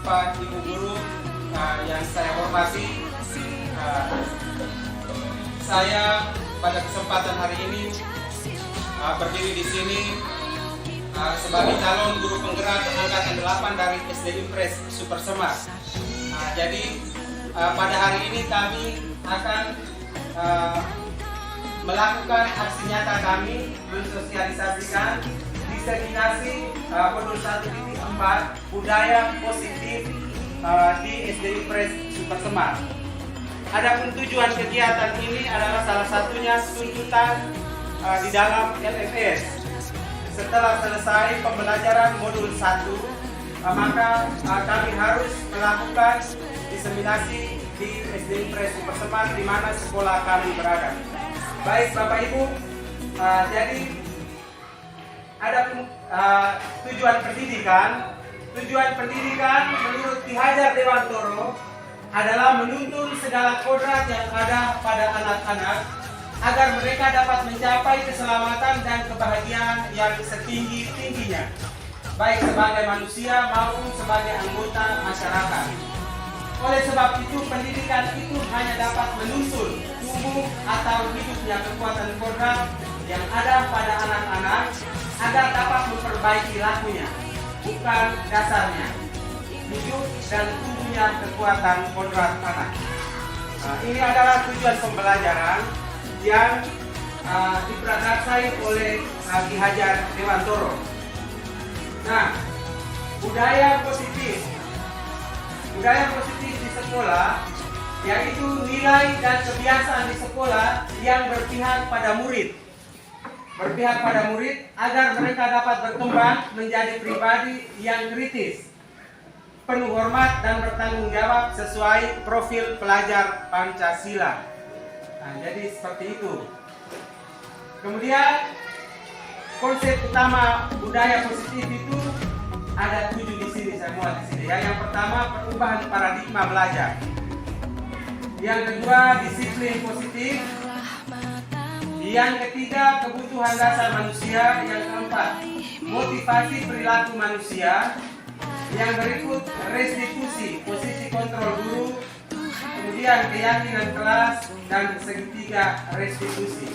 Bapak Ibu guru yang saya hormati, saya pada kesempatan hari ini berdiri di sini sebagai calon guru penggerak angkatan 8 dari SD Impres Super Semar. Jadi pada hari ini kami akan melakukan aksi nyata kami mensosialisasikan diseminasi modul 1.4 budaya positif di SD Impres Super Semar. Adapun tujuan kegiatan ini adalah salah satunya tuntutan di dalam LMS. Setelah selesai pembelajaran modul 1, maka kami harus melakukan diseminasi di SD Impres Super Semar di mana sekolah kami berada. Baik Bapak Ibu, jadi ada tujuan pendidikan menurut Ki Hajar Dewantoro adalah menuntun segala kodrat yang ada pada anak-anak agar mereka dapat mencapai keselamatan dan kebahagiaan yang setinggi-tingginya, baik sebagai manusia maupun sebagai anggota masyarakat. Oleh sebab itu, pendidikan itu hanya dapat menuntun tubuh atau hidupnya kekuatan kodrat yang ada pada anak-anak agar dapat memperbaiki lakunya, bukan dasarnya. Hidup dan tumbuhnya kekuatan kodrat anak. Ini adalah tujuan pembelajaran yang diprakarsai oleh Ki Hajar Dewantoro. Nah, budaya positif di sekolah yaitu nilai dan kebiasaan di sekolah yang berpihak pada murid agar mereka dapat berkembang menjadi pribadi yang kritis, penuh hormat dan bertanggung jawab sesuai profil pelajar Pancasila. Nah, jadi seperti itu. Kemudian konsep utama budaya positif itu ada 7 di sini, saya muat di sini. Yang pertama, perubahan paradigma belajar. Yang kedua, disiplin positif. Yang ketiga, kebutuhan dasar manusia. Yang keempat, motivasi perilaku manusia. Yang berikut, restitusi, posisi kontrol guru. Kemudian keyakinan kelas dan segitiga restitusi.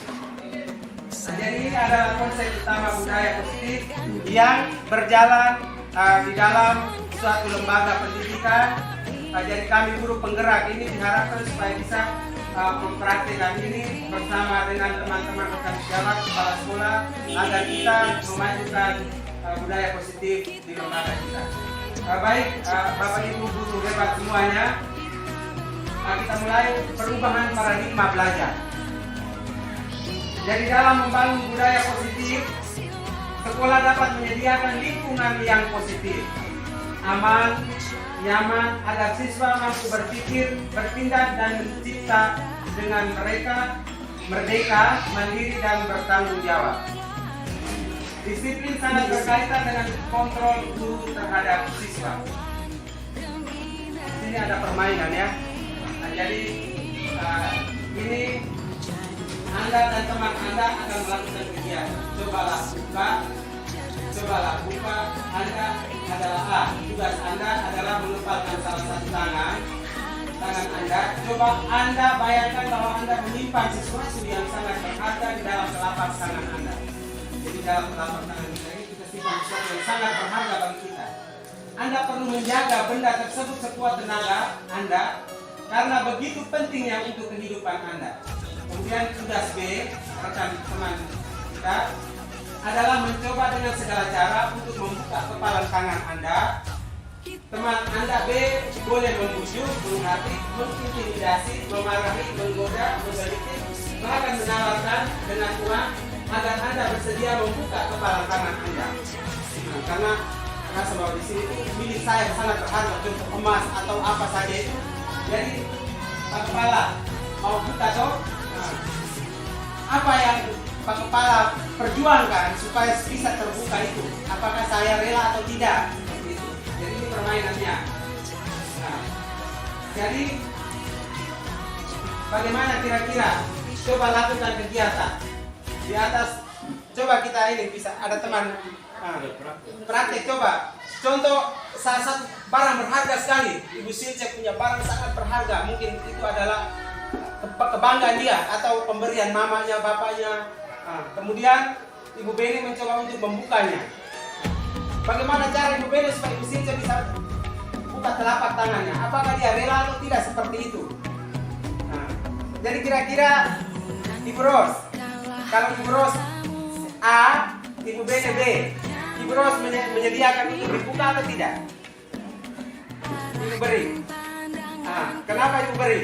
Nah, jadi ini adalah konsep utama budaya positif yang berjalan di dalam suatu lembaga pendidikan. Jadi kami guru penggerak ini diharapkan supaya bisa mempraktikkan ini bersama dengan teman-teman rekan sejawat kepala sekolah agar kita memajukan budaya positif di lembaga kita. Baik Bapak Ibu guru hebat semuanya, kita mulai perubahan paradigma belajar. Jadi dalam membangun budaya positif, sekolah dapat menyediakan lingkungan yang positif, aman, nyaman, agar siswa mampu berpikir, bertindak dan mencipta dengan mereka merdeka, mandiri dan bertanggung jawab. Disiplin sangat berkaitan dengan kontrol guru terhadap siswa. Ini ada permainan ya. Nah, jadi ini Anda dan teman Anda akan melakukan kegiatan. Cobalah buka. Anda adalah A. Tugas Anda adalah mengepalkan salah satu tangan Anda. Coba Anda bayangkan bahwa Anda menyimpan sesuatu yang sangat berharga di dalam telapak tangan Anda. Jadi dalam telapak tangan kita ini kita simpan sesuatu yang sangat berharga bagi kita. Anda perlu menjaga benda tersebut sekuat tenaga Anda karena begitu pentingnya untuk kehidupan Anda. Kemudian tugas B, rekan teman kita, adalah mencoba dengan segala cara untuk membuka kepalan tangan Anda. Teman Anda B boleh membujuk, menghati, mengintimidasi, memarahi, menggoda, menggelitik, bahkan menawarkan dengan uang agar Anda bersedia membuka kepalan tangan Anda. Nah, karena rasa bahwa di sini milik saya sangat berharga, contoh emas atau apa saja itu. Jadi Pak Kepala mau buka toh? Apa yang Pak Kepala perjuangkan supaya bisa terbuka itu? Apakah saya rela atau tidak? Gitu. Jadi ini permainannya. Nah, jadi bagaimana kira-kira? Coba lakukan kegiatan di atas. Coba kita ini bisa ada teman praktek coba. Contoh salah satu barang berharga sekali, Ibu Silce punya barang sangat berharga. Mungkin itu adalah kebanggaan dia atau pemberian mamanya, bapaknya. Kemudian Ibu Beni mencoba untuk membukanya. Bagaimana cara Ibu Beni supaya Ibu Silce bisa buka telapak tangannya? Apakah dia rela atau tidak seperti itu? Jadi kira-kira Ibu Ros, kalau Ibu Ros A, Ibu Beni B, Ibu Ros menyediakan untuk dibuka atau tidak? Ibu beri. Kenapa Ibu beri?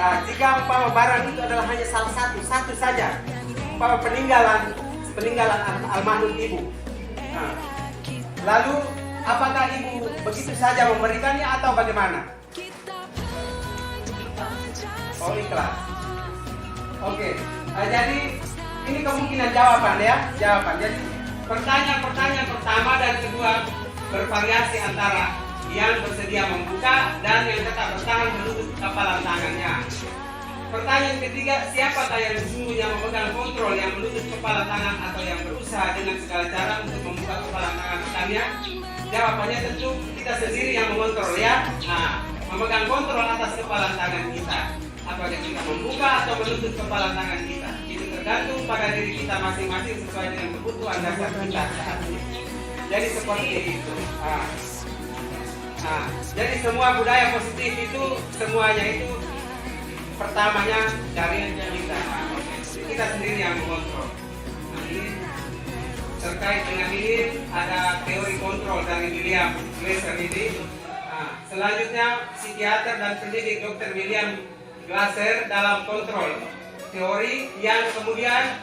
Jika umpama barang itu adalah hanya salah satu saja, umpama peninggalan almarhum ibu. Lalu apakah ibu begitu saja memberikannya atau bagaimana? Oh, ikhlas. Oke. Jadi ini kemungkinan jawaban ya, Jadi pertanyaan pertama dan kedua bervariasi antara yang bersedia membuka dan yang tetap bertahan menutup kepalan tangannya. Pertanyaan ketiga, siapakah yang sesungguhnya memegang kontrol yang menutup kepala tangan atau yang berusaha dengan segala cara untuk membuka kepala tangan rekannya? Jawabannya tentu kita sendiri yang mengontrol ya. Memegang kontrol atas kepala tangan kita. Apakah kita membuka atau menutup kepala tangan kita? Itu tergantung pada diri kita masing-masing sesuai dengan kebutuhan dasar kita saat ini. Jadi seperti itu. Jadi semua budaya positif itu semuanya itu pertamanya dari kita sendiri yang mengontrol. Ini terkait dengan ini ada teori kontrol dari William Glasser ini. Selanjutnya psikiater dan pendidik Dr. William Glasser dalam kontrol teori yang kemudian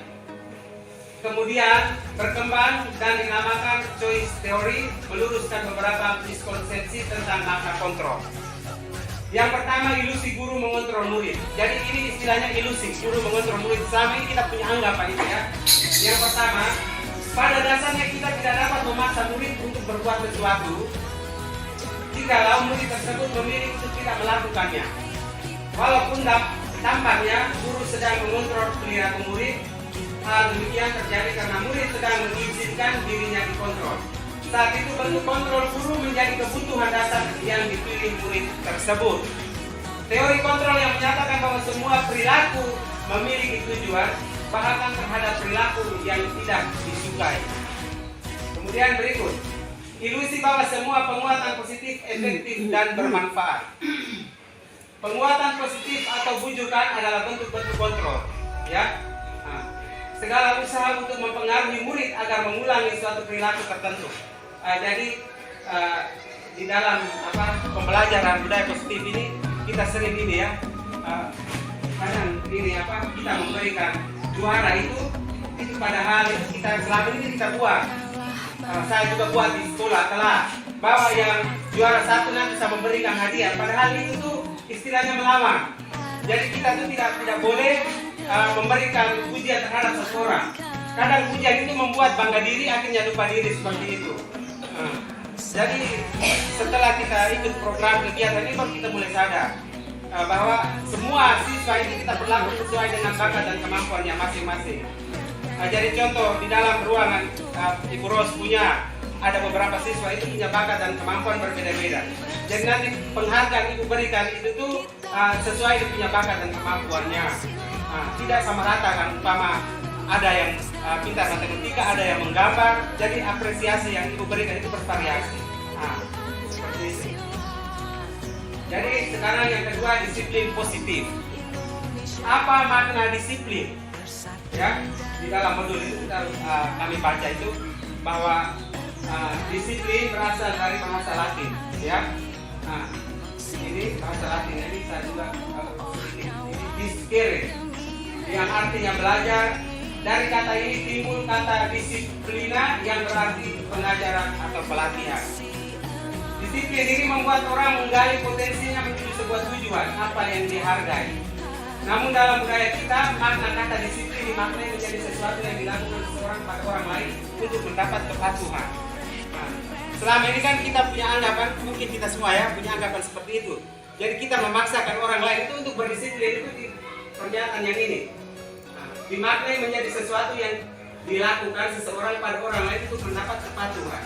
berkembang dan dinamakan choice theory, meluruskan beberapa miskonsepsi tentang makna kontrol. Yang pertama, ilusi guru mengontrol murid. Jadi ini istilahnya ilusi guru mengontrol murid. Selama ini kita punya anggapan itu ya. Yang pertama, pada dasarnya kita tidak dapat memaksa murid untuk berbuat sesuatu jikalau murid tersebut memilih untuk tidak melakukannya. Walaupun tampaknya guru sedang mengontrol perilaku murid, hal demikian terjadi karena murid sedang mengizinkan dirinya dikontrol. Saat itu bentuk kontrol guru menjadi kebutuhan dasar yang dipilih murid tersebut. Teori kontrol yang menyatakan bahwa semua perilaku memiliki tujuan, bahkan terhadap perilaku yang tidak disukai. Kemudian berikut, ilusi bahwa semua penguatan positif efektif dan bermanfaat. Penguatan positif atau bujukan adalah bentuk-bentuk kontrol, ya. Segala usaha untuk mempengaruhi murid agar mengulangi suatu perilaku tertentu. Jadi di dalam pembelajaran budaya positif ini kita sering ini ya, kadang ini kita memberikan juara itu padahal kita selama ini kita buat. Saya juga buat di sekolah kelas bahwa yang juara satu nanti bisa memberikan hadiah. Padahal itu tuh istilahnya melawan. Jadi kita tuh tidak boleh memberikan pujian terhadap seseorang. Kadang pujian itu membuat bangga diri, akhirnya lupa diri seperti itu. Jadi setelah kita ikut program kegiatan ini baru kita mulai sadar bahwa semua siswa ini kita berlaku sesuai dengan bakat dan kemampuannya masing-masing. Jadi contoh di dalam ruangan Ibu Ros punya ada beberapa siswa itu punya bakat dan kemampuan berbeda-beda. Jadi nanti penghargaan Ibu berikan itu tuh sesuai dengan punya bakat dan kemampuannya. Tidak sama rata kan, umpama ada yang pintar matematika, ada yang menggambar. Jadi apresiasi yang Ibu berikan itu bervariasi. Seperti itu. Jadi sekarang yang kedua, disiplin positif. Apa makna disiplin? Ya, di dalam modul itu kita kami baca itu bahwa disiplin berasal dari bahasa Latin, ya. Ini bahasa Latin, ini saya juga ini discere, yang artinya belajar. Dari kata ini timbul kata disiplina yang berarti pengajaran atau pelatihan. Disiplin ini membuat orang menggali potensinya menuju sebuah tujuan apa yang dihargai. Namun dalam budaya kita, makna kata disiplin dimaknai menjadi sesuatu yang dilakukan seseorang pada orang lain untuk mendapat kepatuhan. selama ini kan kita punya anggapan, mungkin kita semua ya punya anggapan seperti itu. Jadi kita memaksakan orang lain itu untuk berdisiplin itu di pernyataan yang ini. Nah, dimaknai menjadi sesuatu yang dilakukan seseorang pada orang lain untuk mendapat kepatuhan.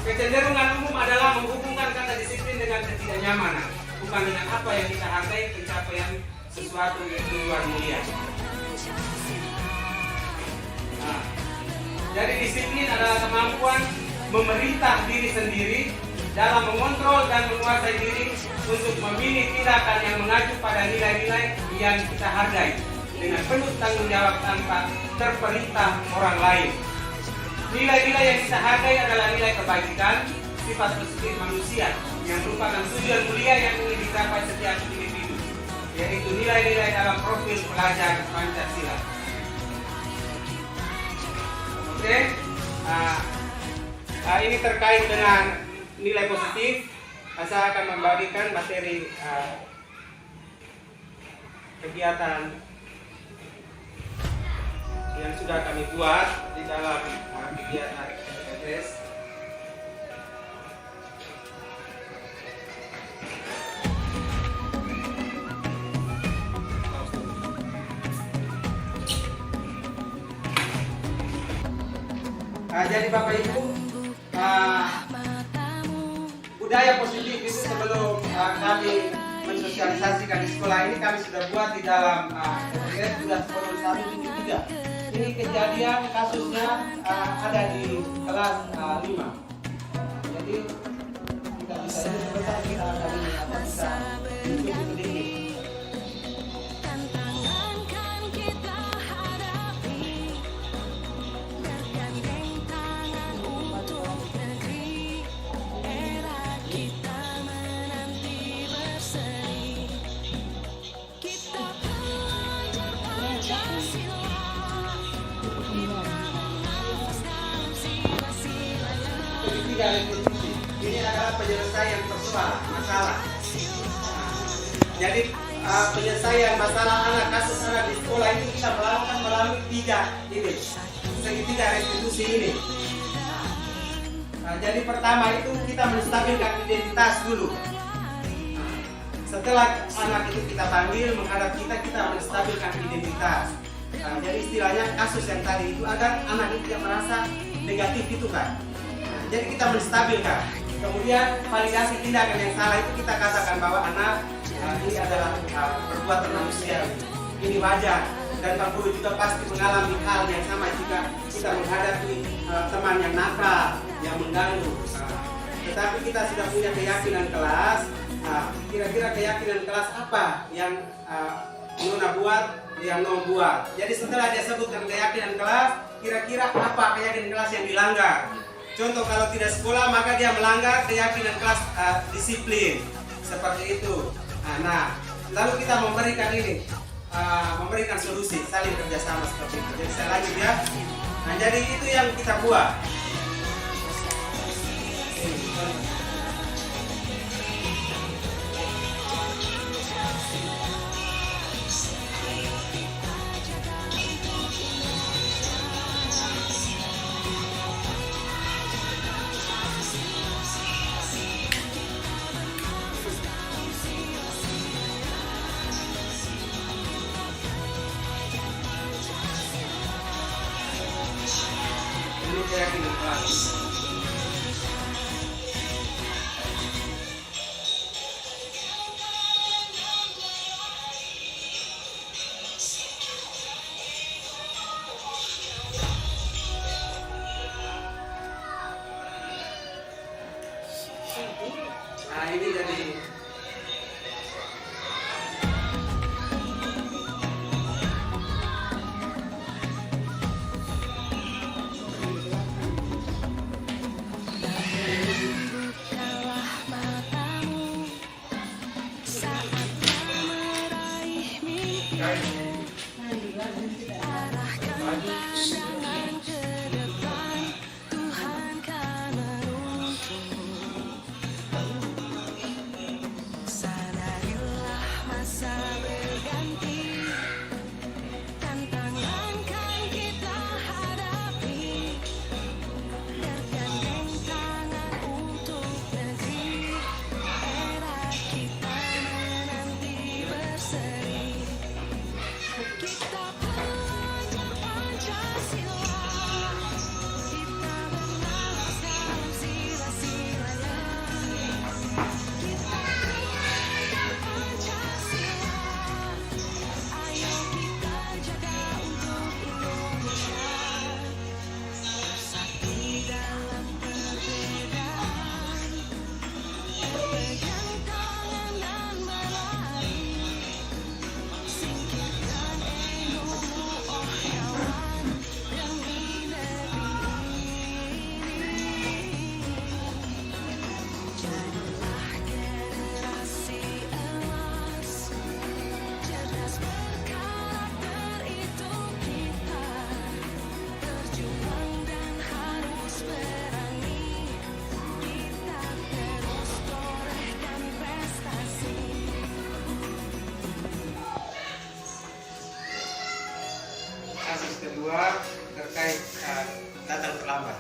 Kecenderungan umum adalah menghubungkan kata disiplin dengan ketidaknyamanan, bukan dengan apa yang kita hargai pencapaian sesuatu yang di luar mulia. Nah, jadi disiplin adalah kemampuan memerintah diri sendiri dalam mengontrol dan menguasai diri untuk memilih tindakan yang mengacu pada nilai-nilai yang kita hargai dengan penuh tanggung jawab tanpa terperintah orang lain. Nilai-nilai yang kita hargai adalah nilai kebajikan, sifat positif manusia yang merupakan tujuan mulia yang ingin dicapai setiap individu, yaitu nilai-nilai dalam profil pelajar Pancasila. Oke, ini terkait dengan nilai positif. Saya akan membagikan materi kegiatan yang sudah kami buat di dalam kegiatan PTS. Jadi Bapak Ibu, budaya positif itu sebelum kami mensosialisasikan di sekolah ini kami sudah buat di dalam PTS sudah 173. Ini kejadian kasusnya ada di kelas 5. Jadi kita bisa ini sebentar kita akan bisa tunjuk ini. Ini adalah penyelesaian persoalan masalah. Jadi penyelesaian masalah anak, kasus anak di sekolah itu kita melakukan melalui segitiga restitusi ini. Jadi pertama itu kita menstabilkan identitas dulu. Setelah anak itu kita panggil menghadap kita menstabilkan identitas. Jadi istilahnya kasus yang tadi itu agar anak itu tidak merasa negatif itu kan. Jadi kita menstabilkan. Kemudian validasi tindakan yang salah itu kita katakan bahwa anak ini adalah perbuatan manusia, ini wajar, dan Pak Guru juga pasti mengalami hal yang sama jika kita menghadapi teman yang nakal, yang mengganggu. Tetapi kita sudah punya keyakinan kelas. Kira-kira keyakinan kelas apa yang Nona buat, yang Nona buat. Jadi setelah dia sebutkan keyakinan kelas, kira-kira apa keyakinan kelas yang dilanggar. Contoh kalau tidak sekolah maka dia melanggar keyakinan kelas disiplin seperti itu. Nah, lalu kita memberikan ini, memberikan solusi, saling kerjasama seperti itu. Jadi saya lanjut ya. Nah, jadi itu yang kita buat. Keyakinan kelas. Nah, ini jadi kedua terkait datang terlambat.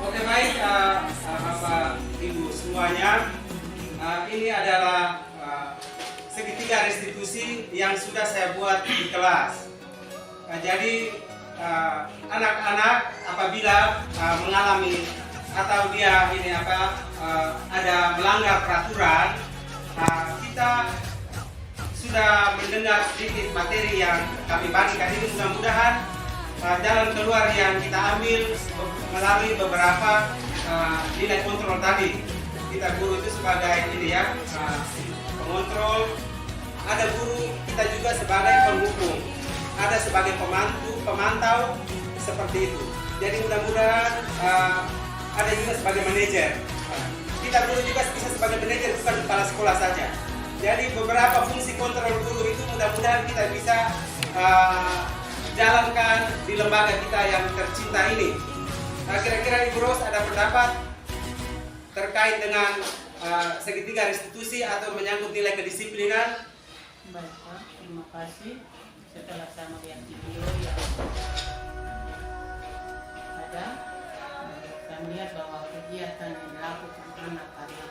Oke, baik Bapak Ibu semuanya, ini adalah segitiga restitusi yang sudah saya buat di kelas. Jadi anak-anak apabila mengalami atau dia ada melanggar peraturan, kita sudah mendengar sedikit materi yang kami bagikan ini. Mudah-mudahan jalan keluar yang kita ambil melalui beberapa nilai kontrol tadi. Kita guru itu sebagai pengontrol, ada guru kita juga sebagai penghukum, ada sebagai pemantau seperti itu. Jadi mudah-mudahan ada juga sebagai manajer. Kita guru juga bisa sebagai manajer, bukan kepala sekolah saja. Jadi beberapa fungsi kontrol guru itu mudah-mudahan kita bisa jalankan di lembaga kita yang tercinta ini. Kira-kira Ibu Ros ada pendapat terkait dengan segitiga restitusi atau menyangkut nilai kedisiplinan? Baik Pak, terima kasih. Setelah saya melihat video yang ada, saya melihat bahwa kegiatan yang dilakukan anak karena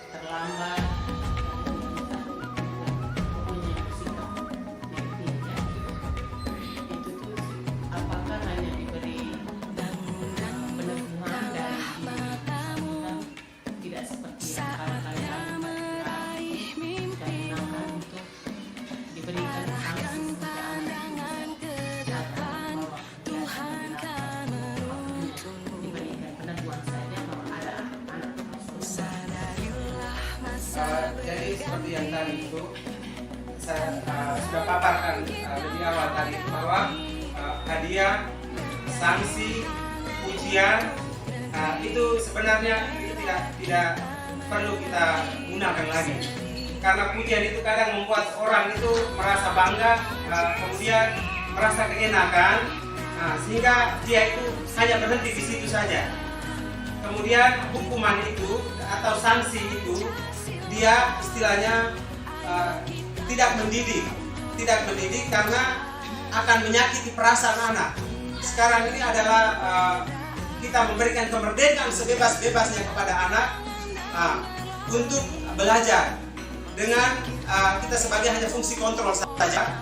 terlambat, jadi seperti yang tadi itu saya sudah paparkan lebih awal tadi bahwa hadiah, sanksi, ujian itu sebenarnya itu tidak perlu kita gunakan lagi, karena pujian itu kadang membuat orang itu merasa bangga, kemudian merasa keenakan, sehingga dia itu hanya berhenti di situ saja. Kemudian hukuman itu atau sanksi itu dia istilahnya tidak mendidik karena akan menyakiti perasaan anak. Sekarang ini adalah kita memberikan kemerdekaan sebebas-bebasnya kepada anak untuk belajar dengan kita sebagai hanya fungsi kontrol saja.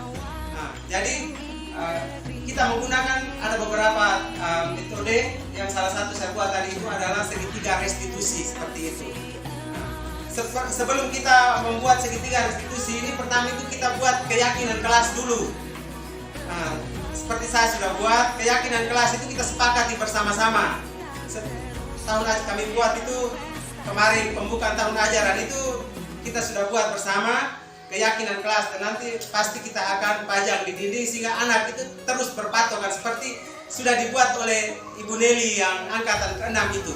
Jadi kita menggunakan ada beberapa metode, yang salah satu saya buat tadi itu adalah segitiga restitusi seperti itu. Sebelum kita membuat segitiga restitusi ini, pertama itu kita buat keyakinan kelas dulu. Seperti saya sudah buat keyakinan kelas itu, kita sepakati bersama-sama. Tahun kami buat itu kemarin pembukaan tahun ajaran itu kita sudah buat bersama keyakinan kelas, dan nanti pasti kita akan pajang di dinding sehingga anak itu terus berpatokan seperti sudah dibuat oleh Ibu Nelly yang angkatan ke-6 itu.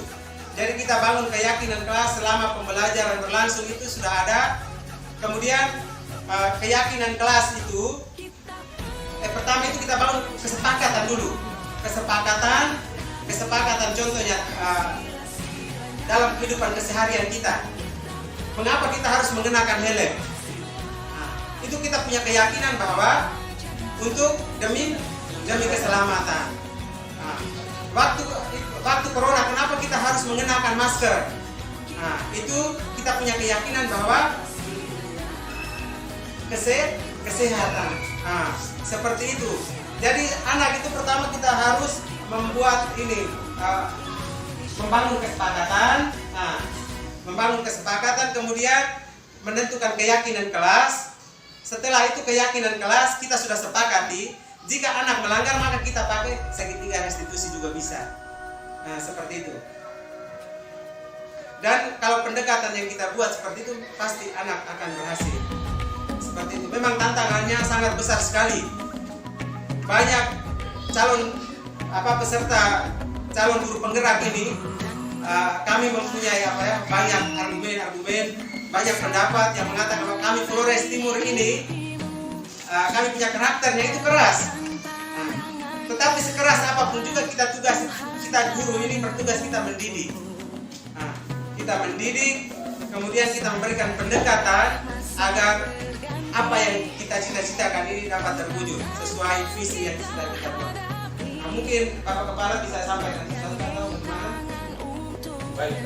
Jadi kita bangun keyakinan kelas selama pembelajaran berlangsung itu sudah ada. Kemudian keyakinan kelas itu pertama itu kita bangun kesepakatan dulu. Kesepakatan contohnya dalam kehidupan keseharian kita. Mengapa kita harus mengenakan helm? Itu kita punya keyakinan bahwa untuk demi keselamatan. Waktu corona, kenapa kita harus mengenakan masker? Itu kita punya keyakinan bahwa kesehatan. Seperti itu. Jadi anak itu pertama kita harus membuat ini, membangun kesepakatan, kemudian menentukan keyakinan kelas. Setelah itu keyakinan kelas kita sudah sepakati, jika anak melanggar maka kita pakai segitiga restitusi juga bisa. Seperti itu. Dan kalau pendekatan yang kita buat seperti itu, pasti anak akan berhasil. Seperti itu. Memang tantangannya sangat besar sekali. Banyak peserta calon guru penggerak ini, kami mempunyai banyak argumen, banyak pendapat yang mengatakan kalau kami Flores Timur ini, kami punya karakternya itu keras. Tetapi sekeras apapun juga kita guru ini bertugas kita mendidik. Kita mendidik, kemudian kita memberikan pendekatan agar apa yang kita cita-citakan ini dapat terwujud sesuai visi yang sudah kita buat. Mungkin Bapak Kepala bisa sampaikan satu kata bagaimana? Baik,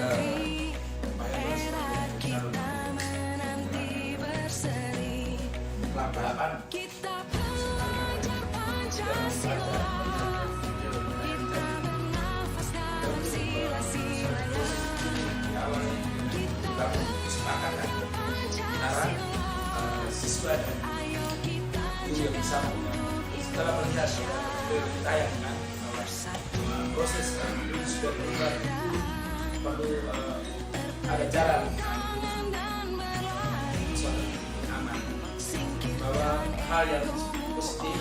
siswa dan guru yang bersama setelah melihat tayangan proses ini sudah berubah, perlu ada jalan aman, bahwa hal yang positif,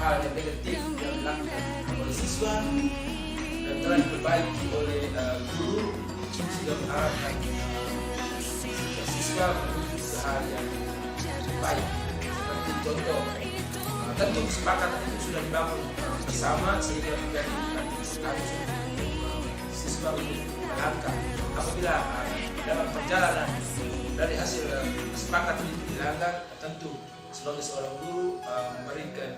hal yang negatif yang dilakukan oleh siswa dan telah diperbaiki oleh guru sudah mengarahkan siswa menuju ke hal yang baik. Seperti contoh, tentu kesepakatan itu sudah dibangun bersama sehingga menjadi harus siswa untuk melangkah. Apabila dalam perjalanan dari hasil kesepakatan itu dilanggar, tentu sebagai seorang guru memberikan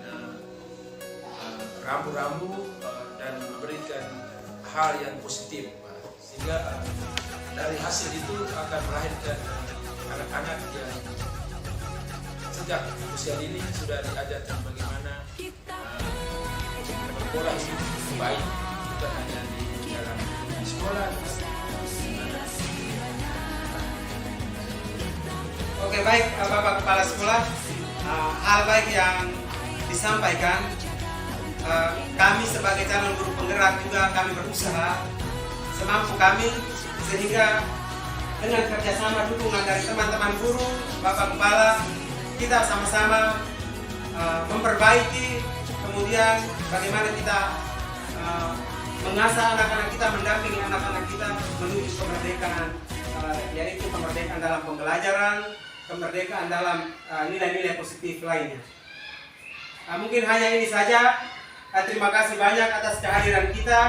rambu-rambu dan memberikan hal yang positif, sehingga dari hasil itu akan melahirkan anak-anak yang sejak usia dini sudah diajarkan bagaimana berpola hidup baik, bukan hanya di dalam sekolah. Oke, baik Bapak Kepala Sekolah, hal baik yang disampaikan. Kami sebagai calon guru penggerak juga kami berusaha semampu kami sehingga dengan kerjasama dukungan dari teman-teman guru, Bapak Kepala, kita sama-sama memperbaiki, kemudian bagaimana kita mengasah anak-anak kita, mendampingi anak-anak kita menuju kemerdekaan, yaitu kemerdekaan dalam pembelajaran, kemerdekaan dalam nilai-nilai positif lainnya. Mungkin hanya ini saja. Terima kasih banyak atas kehadiran kita.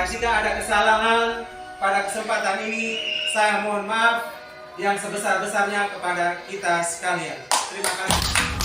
Jika ada kesalahan pada kesempatan ini, saya mohon maaf yang sebesar-besarnya kepada kita sekalian. Terima kasih.